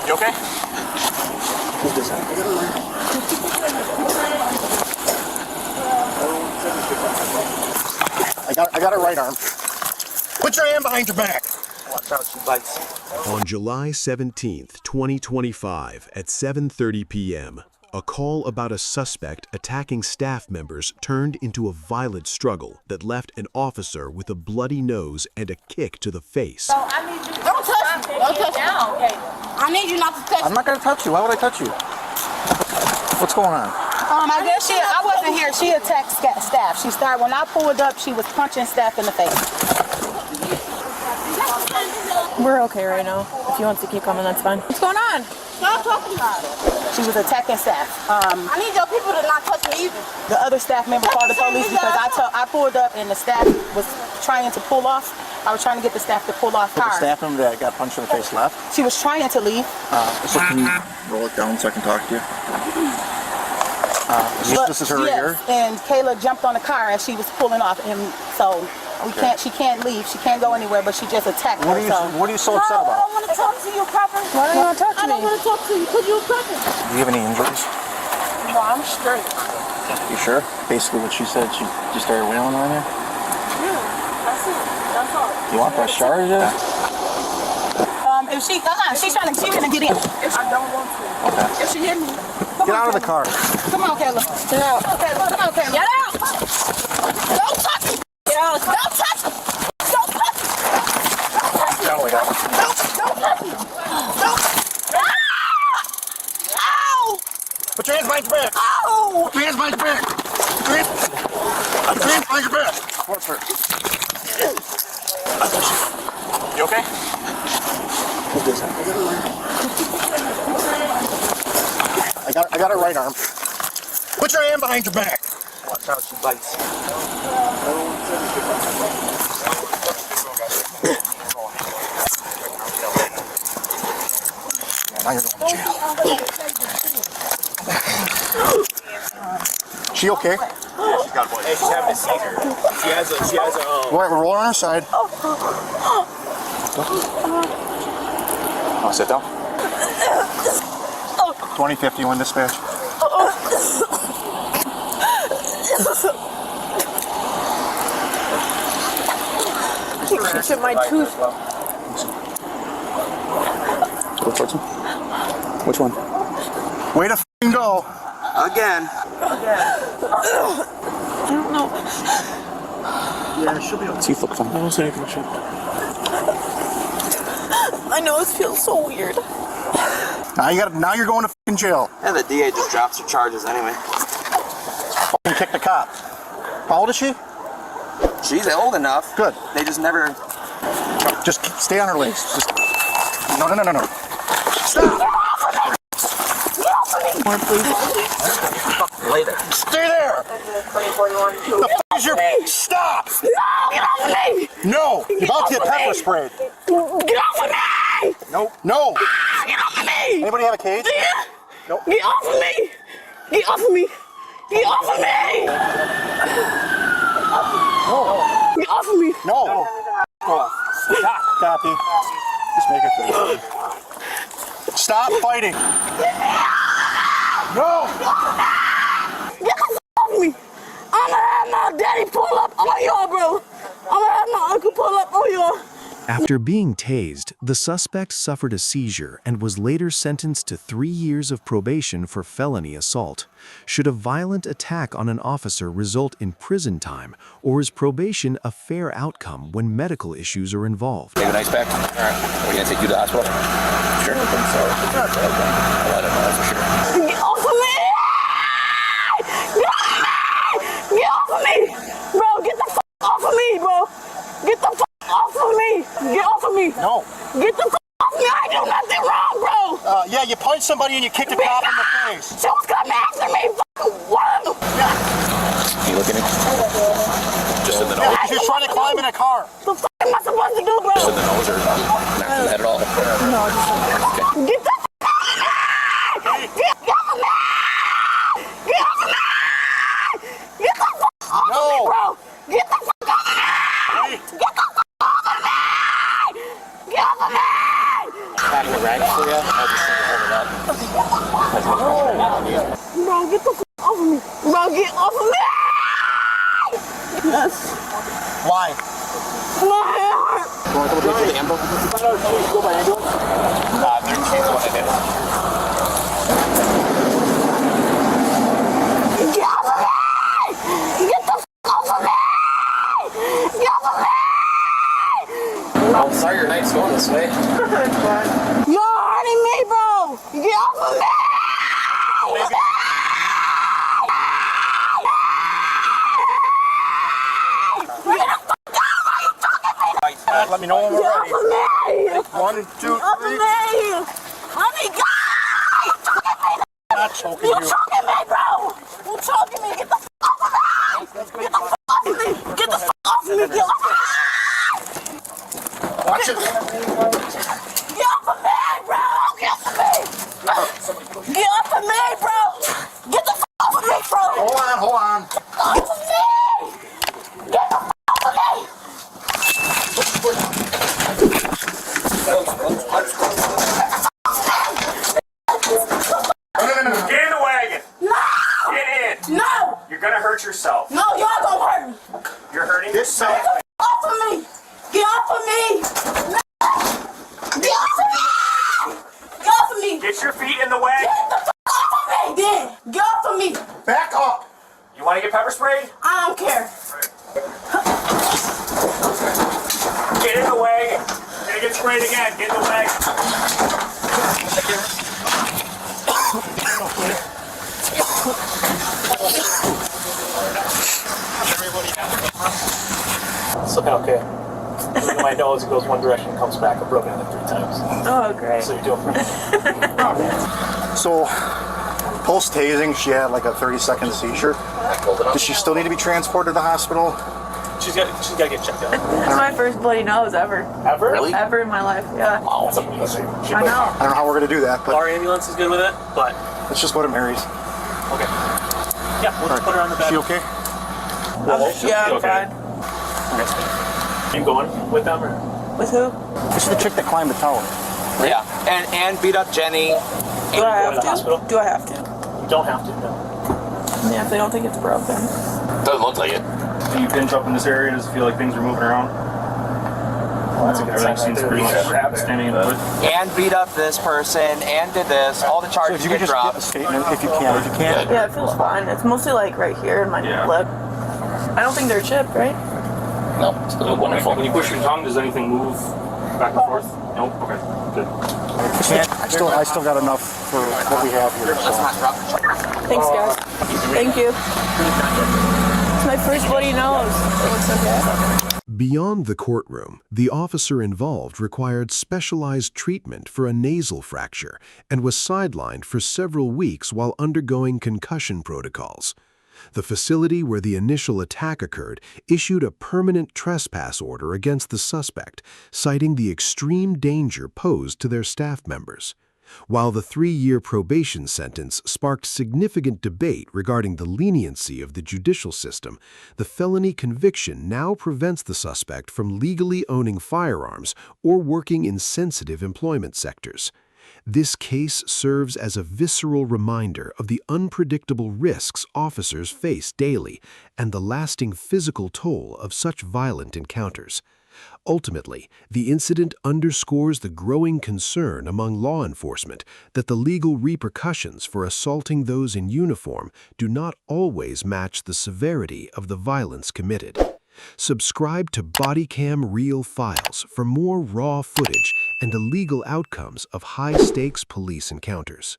You okay? I got her right arm. Put your hand behind your back. Watch out, she bites. On July 17th, 2025, at 7:30 p.m., a call about a suspect attacking staff members turned into a violent struggle that left an officer with a bloody nose and a kick to the face. So I need you. Don't touch me. Don't touch me. Okay. I need you not to touch me. I'm not going to touch you. Why would I touch you? What's going on? I guess I wasn't here. She attacked staff. She started, when I pulled up, she was punching staff in the face. We're okay right now. If you want to keep coming, that's fine. What's going on? Stop talking about it. She was attacking staff. I need your people to not touch me either. The other staff member called the police because I pulled up and the staff was trying to pull off. I was trying to get the staff to pull off So the cars. staff member that got punched in the face left? She was trying to leave. So can you roll it down so I can talk to you? This is her right here? And Kayla jumped on the car as she was pulling off, and so she can't leave. She can't go anywhere, but she just attacked her. What are you so upset about? I don't want to talk to you, proper. Why don't you want to talk to me? I don't want to talk to you because you're proper. Do you have any injuries? No, I'm straight. You sure? Basically what she said, she just started wailing on you? Yeah, that's it. That's all. You want press charge yet? If she's trying to get in. I don't want to. Okay. If she hit me. Get out of the car. Come on, Kayla. Get out. Come on, Kayla. Get out. Don't touch me. Get out. Don't touch me. Don't touch me. Don't touch me. Don't touch me. Don't. Ow! Put your hands behind your back. Ow! Put your hands behind your back. Put your hands behind your back. What's her? You okay? I got her right arm. Put your hand behind your back. Watch out, she bites. Now you're going to jail. She okay? Hey, she's having a seizure. She has a All right, we're rolling on her side. Oh, sit down. 2051 dispatch. She chipped my tooth. Go towards him. Which one? Way to f***ing go. Again. I don't know. Yeah, she'll be okay. Teeth look fine. I don't say anything. My nose feels so weird. Now you're going to f***ing jail. And the DA just drops her charges anyway. F***ing kick the cop. How old is she? She's old enough. Good. They just never. Just stay on her legs. Just... No. Stop! More, please. Later. Stay there! The f*** is your... Stop! No, get off of me! No! You're about to get pepper sprayed. Get off of me! No! Get off of me! Anybody have a cage? Nope. Get off of me! Get off of me! Get off of me! No! Get off of me! No! Stop! Copy. Just make it through. Stop fighting! No! Get the f*** off me! I'm gonna have my daddy pull up on y'all, bro! I'm gonna have my uncle pull up on y'all! After being tased, the suspect suffered a seizure and was later sentenced to 3 years of probation for felony assault. Should a violent attack on an officer result in prison time, or is probation a fair outcome when medical issues are involved? You have an ice pack? Alright. Are we gonna take you to the hospital? Sure. I think so. I'll let him know for sure. Get off of me! Get off of me! Get off of me! Bro, get the f*** off of me, bro! Get the f*** off of me! Get off of me! No! Get the f*** off me! I do nothing wrong, bro! Yeah, you punched somebody and you kicked a cop in the face. She was coming after me, fucking worm! You looking at me? Just in the nose? You're trying to climb in a car. What the f*** am I supposed to do, bro? Just in the nose or not in the head at all? No, just Okay. Get the f*** off of me! Get off of me! Get off of me! Get the f*** off of me, bro! Get the f*** off of me! Get the f*** off of me! Get bag for you. I'll just hold it up. Bro, get the f off of me. Bro, get off of me. Yes. Why? My hair hurt. You want to come to the ambulance? Go by ambulance? She's what I did. Get off of me! Get the f off of me! Get off of me! I'm sorry your night's going this way. You're hurting me, bro! Get off of me! Let me know when we're Get ready. off of me! 1, 2, 3. Get off of me! Let me go! Not choking You you. choking me, bro! You choking me! Get the f off of me! Get the f off of me! Get the f off of me! Get off of me! Watch it. Get off of me, bro! Get off of me! Get off of me, bro! Get the f off of me, bro! Hold on, hold on. Off of me! Get the f off of me! Get in the wagon. No! Get in. No! You're gonna hurt yourself. No, y'all gonna hurt me! You're hurting This yourself. Get the f off of me! Get off of me! No! Get off of me! Get off of me! Get your feet in the wagon. Get the f off of me, then! Get off of me! Back up. You want to get pepper sprayed? I don't care. Get in the wagon. You're gonna get sprayed again. Get in the wagon. It's looking okay. Look at my nose, it goes one direction, comes back. I've broken it like 3 times. Oh, great. So you're doing pretty So, post tasing, she had like a 30-second seizure. Does she still need to be transported to the hospital? She's got to get checked out. It's my first bloody nose ever. Ever? Really? Ever in my life, yeah. Wow, that's amazing. I know. I don't know how we're going to do that, but Our ambulance is good with it, but let's just go to Mary's. okay. Yeah, we'll just put her on the Is bed. she okay? Yeah, I'm Okay. fine. You going with them or? With who? This is the chick that climbed the tower. Yeah. And beat up Jenny. Do I Go to have the hospital? to? Do I have to? You don't have to, no. Yeah, if they don't think it's broken. Doesn't look like it. Can you pinch up in this area? Does it feel like things are moving around? That's a good Everything sign seems right pretty there. standing in the wood. And beat up this person. And did this. All the So charges if you could get just get a dropped. statement, if you can. If you can't, Yeah, it feels fine. It's mostly like right here in my Yeah. lip. I don't think they're chipped, right? No, it's still wonderful. When you push your tongue, does anything move back and forth? Nope. Okay. Good. I still got enough for what we have here. So. Thanks, guys. Thank you. It's my first bloody nose. It looks okay. Beyond the courtroom, the officer involved required specialized treatment for a nasal fracture and was sidelined for several weeks while undergoing concussion protocols. The facility where the initial attack occurred issued a permanent trespass order against the suspect, citing the extreme danger posed to their staff members. While the 3-year probation sentence sparked significant debate regarding the leniency of the judicial system, the felony conviction now prevents the suspect from legally owning firearms or working in sensitive employment sectors. This case serves as a visceral reminder of the unpredictable risks officers face daily and the lasting physical toll of such violent encounters. Ultimately, the incident underscores the growing concern among law enforcement that the legal repercussions for assaulting those in uniform do not always match the severity of the violence committed. Subscribe to Bodycam Real Files for more raw footage and the legal outcomes of high-stakes police encounters.